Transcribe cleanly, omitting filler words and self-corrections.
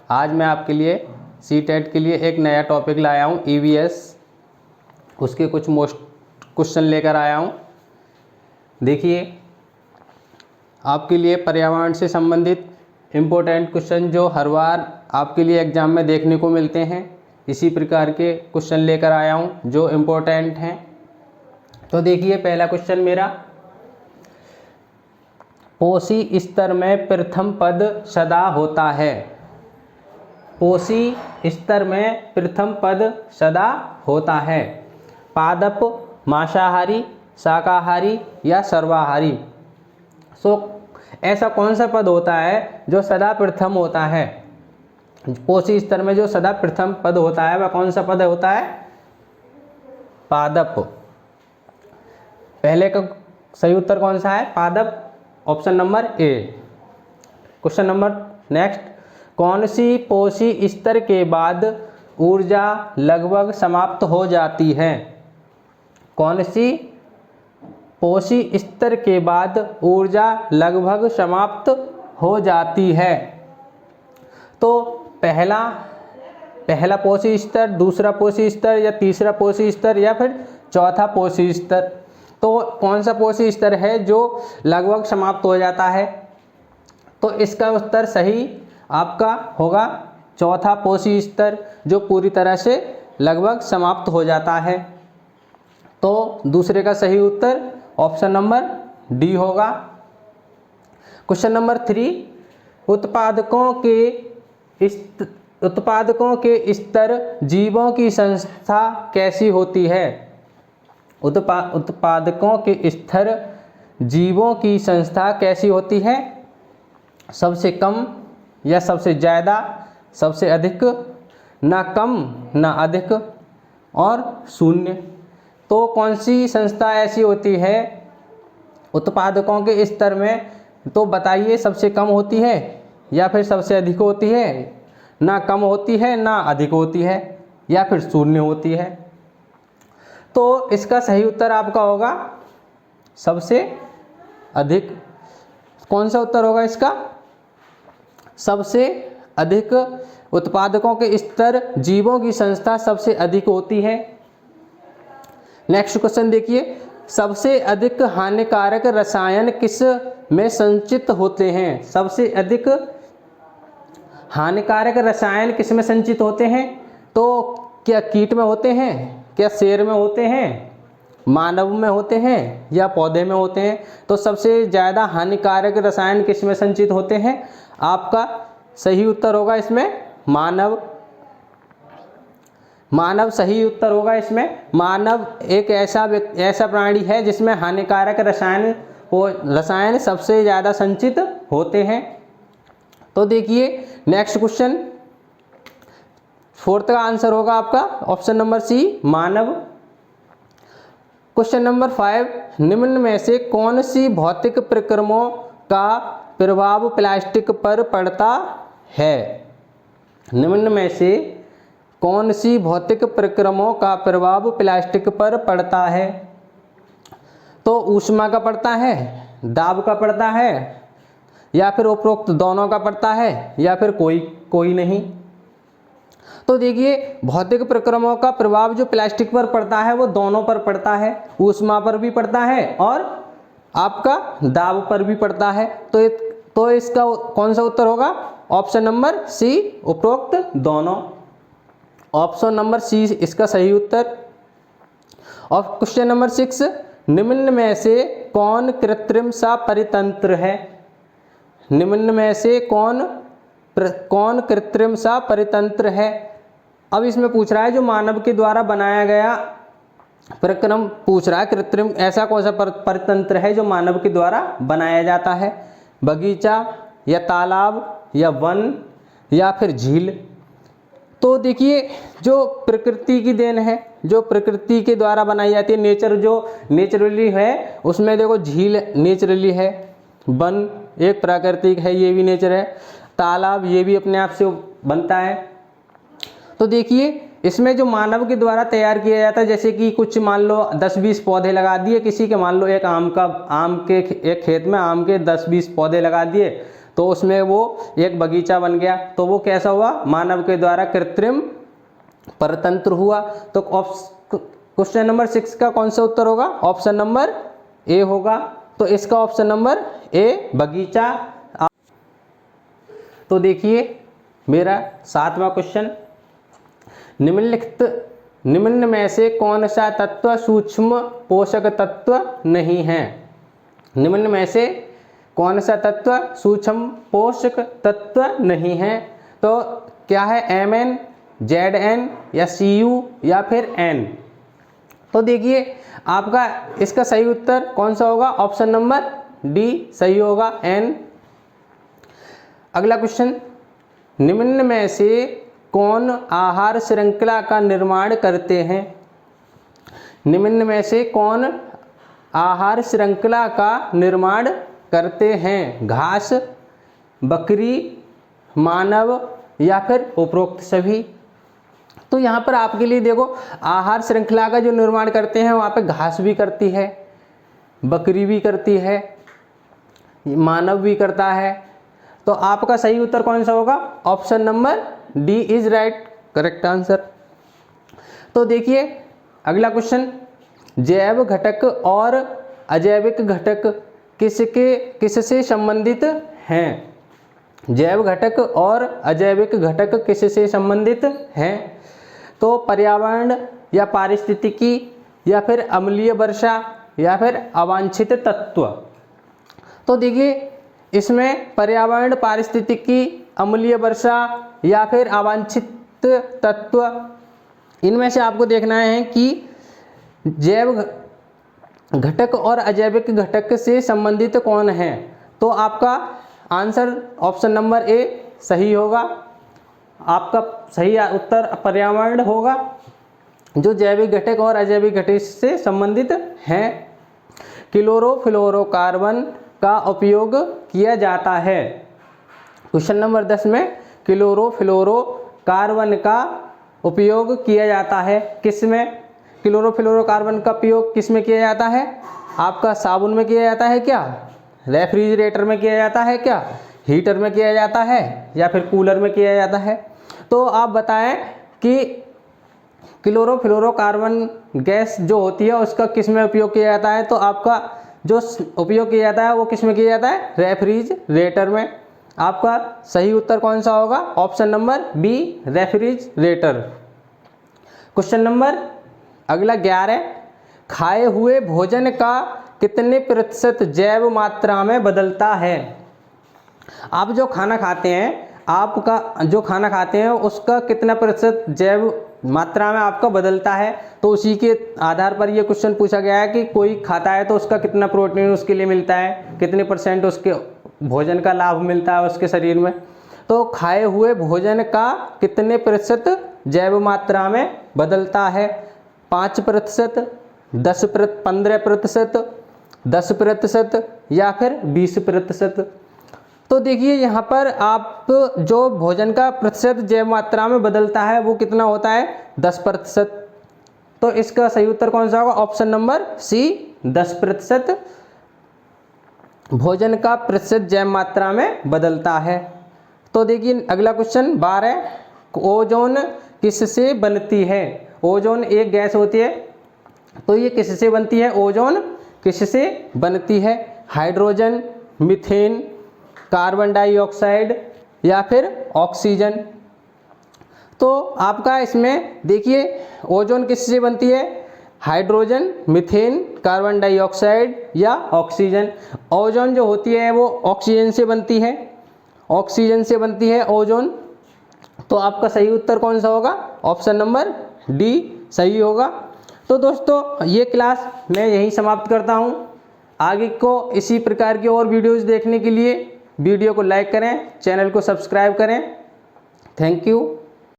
आज मैं आपके लिए सीटेट के लिए एक नया टॉपिक लाया हूँ ईवीएस, उसके कुछ मोस्ट क्वेश्चन लेकर आया हूँ। देखिए आपके लिए पर्यावरण से संबंधित इम्पोर्टेंट क्वेश्चन जो हर बार आपके लिए एग्ज़ाम में देखने को मिलते हैं, इसी प्रकार के क्वेश्चन लेकर आया हूँ जो इम्पोर्टेंट हैं। तो देखिए पहला क्वेश्चन मेरा, पोषी स्तर में प्रथम पद सदा होता है। पोषी स्तर में प्रथम पद सदा होता है। पादप, मांसाहारी, शाकाहारी या सर्वाहारी। ऐसा कौन सा पद होता है जो सदा प्रथम होता है? पोषी स्तर में जो सदा प्रथम पद होता है वह कौन सा पद होता है? पादप। पहले का सही उत्तर कौन सा है? पादप, option number A. Question number next, कौन सी पोषी स्तर के बाद ऊर्जा लगभग समाप्त हो जाती है? कौन सी पोषी स्तर के बाद ऊर्जा लगभग समाप्त हो जाती है? तो पहला पोषी स्तर, दूसरा पोषी स्तर या तीसरा पोषी स्तर या फिर चौथा पोषी स्तर। तो कौन सा पोषी स्तर है जो लगभग समाप्त हो जाता है? तो इसका उत्तर सही आपका होगा चौथा पोषी स्तर, जो पूरी तरह से लगभग समाप्त हो जाता है। तो दूसरे का सही उत्तर ऑप्शन नंबर डी होगा। क्वेश्चन नंबर 3, उत्पादकों के स्तर जीवों की संस्था कैसी होती है? उत्पादकों के स्तर जीवों की संस्था कैसी होती है? सबसे कम या सबसे ज़्यादा, सबसे अधिक, ना कम ना अधिक और शून्य। तो कौन सी संस्था ऐसी होती है उत्पादकों के स्तर में? तो बताइए, सबसे कम होती है या फिर सबसे अधिक होती है, ना कम होती है ना अधिक होती है या फिर शून्य होती है? तो इसका सही उत्तर आपका होगा सबसे अधिक। कौन सा उत्तर होगा इसका? सबसे अधिक। उत्पादकों के स्तर जीवों की संस्था सबसे अधिक होती है। नेक्स्ट क्वेश्चन देखिए, सबसे अधिक हानिकारक रसायन किस में संचित होते हैं? सबसे अधिक हानिकारक रसायन किस में संचित होते हैं? तो क्या कीट में होते हैं, क्या शेर में होते हैं, मानव में होते हैं या पौधे में होते हैं? तो सबसे ज़्यादा हानिकारक रसायन किस में संचित होते हैं? आपका सही उत्तर होगा इसमें मानव। मानव सही उत्तर होगा इसमें। मानव एक ऐसा प्राणी है जिसमें हानिकारक रसायन सबसे ज़्यादा संचित होते हैं। तो देखिए नेक्स्ट क्वेश्चन, फोर्थ का आंसर होगा आपका ऑप्शन नंबर सी, मानव। क्वेश्चन नंबर 5, निम्न में से कौन सी भौतिक प्रक्रमों का प्रभाव प्लास्टिक पर पड़ता है? निम्न में से कौन सी भौतिक प्रक्रमों का प्रभाव प्लास्टिक पर पड़ता है? तो ऊष्मा का पड़ता है, दाब का पड़ता है या फिर उपरोक्त दोनों का पड़ता है या फिर कोई नहीं। तो देखिए भौतिक प्रक्रमों का प्रभाव जो प्लास्टिक पर पड़ता है वो दोनों पर पड़ता है, ऊष्मा पर भी पड़ता है और आपका दाब पर भी पड़ता है। तो इसका कौन सा उत्तर होगा? ऑप्शन नंबर सी, उपरोक्त दोनों। ऑप्शन नंबर सी इसका सही उत्तर। और क्वेश्चन नंबर 6, निम्न में से कौन कृत्रिम सा परितंत्र है? निम्न में से कौन कृत्रिम सा परितंत्र है? अब इसमें पूछ रहा है जो मानव के द्वारा बनाया गया प्रक्रम पूछ रहा है, कृत्रिम ऐसा कौन सा परितंत्र है जो मानव के द्वारा बनाया जाता है? बगीचा या तालाब या वन या फिर झील? तो देखिए जो प्रकृति की देन है, जो प्रकृति के द्वारा बनाई जाती है, नेचर जो नेचुरली है, उसमें देखो झील नेचुरली है, वन एक प्राकृतिक है, ये भी नेचर है, तालाब ये भी अपने आप से बनता है। तो देखिए इसमें जो मानव के द्वारा तैयार किया जाता है, जैसे कि कुछ मान लो 10-20 पौधे लगा दिए किसी के, मान लो एक आम के एक खेत में आम के 10-20 पौधे लगा दिए, तो उसमें वो एक बगीचा बन गया, तो वो कैसा हुआ, मानव के द्वारा कृत्रिम परतंत्र हुआ। तो क्वेश्चन नंबर 6 का कौन सा उत्तर होगा, ऑप्शन नंबर ए होगा। तो इसका ऑप्शन नंबर ए बगीचा। तो देखिए मेरा 7वां क्वेश्चन, निम्न में से कौन सा तत्व सूक्ष्म पोषक तत्व नहीं है। निम्न में से कौन सा तत्व सूक्ष्म पोषक तत्व नहीं है। तो क्या है, Mn, Zn या Cu या फिर N। तो देखिए आपका इसका सही उत्तर कौन सा होगा, ऑप्शन नंबर डी सही होगा, N। अगला क्वेश्चन, निम्न में से कौन आहार श्रृंखला का निर्माण करते हैं। निम्न में से कौन आहार श्रृंखला का निर्माण करते हैं, घास, बकरी, मानव या फिर उपरोक्त सभी। तो यहाँ पर आपके लिए देखो, आहार श्रृंखला का जो निर्माण करते हैं वहाँ पे घास भी करती है, बकरी भी करती है, मानव भी करता है। तो आपका सही उत्तर कौन सा होगा, option number D is right, correct answer. तो देखिए अगला क्वेश्चन, जैव घटक और अजैविक घटक किससे संबंधित हैं। जैव घटक और अजैविक घटक किससे संबंधित हैं। तो पर्यावरण या पारिस्थितिकी या फिर अम्लीय वर्षा या फिर अवांछित तत्व। तो देखिए इसमें पर्यावरण, पारिस्थितिकी, अम्लीय वर्षा या फिर अवांछित तत्व, इनमें से आपको देखना है कि जैव घटक और अजैविक घटक से संबंधित कौन है। तो आपका आंसर ऑप्शन नंबर ए सही होगा। आपका सही उत्तर पर्यावरण होगा, जो जैविक घटक और अजैविक घटक से संबंधित हैं। क्लोरोफ्लोरोकार्बन का उपयोग किया जाता है। क्वेश्चन नंबर 10 में क्लोरोफ्लोरोकार्बन का उपयोग किया जाता है किसमें। क्लोरोफ्लोरोकार्बन का उपयोग किस में किया जाता है, आपका साबुन में किया जाता है क्या, रेफ्रिजरेटर में किया जाता है क्या, हीटर में किया जाता है या फिर कूलर में किया जाता है। तो आप बताएं कि क्लोरोफ्लोरोकार्बन गैस जो होती है उसका किस में उपयोग किया जाता है। तो आपका जो उपयोग किया जाता है वो किस में किया जाता है, रेफ्रिजरेटर में। आपका सही उत्तर कौन सा होगा, option number B refrigerator. Question number अगला 11, खाए हुए भोजन का कितने प्रतिशत जैव मात्रा में बदलता है। आप जो खाना खाते हैं, आपका जो खाना खाते हैं उसका कितना प्रतिशत जैव मात्रा में आपका बदलता है। तो उसी के आधार पर ये क्वेश्चन पूछा गया है कि कोई खाता है तो उसका कितना प्रोटीन उसके लिए मिलता है, कितने % उसके भोजन का लाभ मिलता है उसके शरीर में। तो खाए हुए भोजन का कितने प्रतिशत जैव मात्रा में बदलता है, 5%, 10%, 15%, 10% या फिर 20%। तो देखिए यहाँ पर आप जो भोजन का प्रतिशत जैव मात्रा में बदलता है वो कितना होता है, 10%। तो इसका सही उत्तर कौन सा होगा, ऑप्शन नंबर सी 10% भोजन का प्रतिशत जैव मात्रा में बदलता है। तो देखिए अगला क्वेश्चन 12, ओजोन किससे बनती है। ओजोन एक गैस होती है, तो ये किससे बनती है, ओजोन किससे बनती है, हाइड्रोजन, मीथेन, कार्बन डाइऑक्साइड या फिर ऑक्सीजन। तो आपका इसमें देखिए ओजोन किससे बनती है, हाइड्रोजन, मीथेन, कार्बन डाइऑक्साइड या ऑक्सीजन। ओजोन जो होती है वो ऑक्सीजन से बनती है, ऑक्सीजन से बनती है ओजोन। तो आपका सही उत्तर कौन सा होगा, ऑप्शन नंबर डी सही होगा। तो दोस्तों ये क्लास मैं यहीं समाप्त करता हूँ। आगे को इसी प्रकार की और वीडियोज़ देखने के लिए वीडियो को लाइक करें, चैनल को सब्सक्राइब करें। Thank you.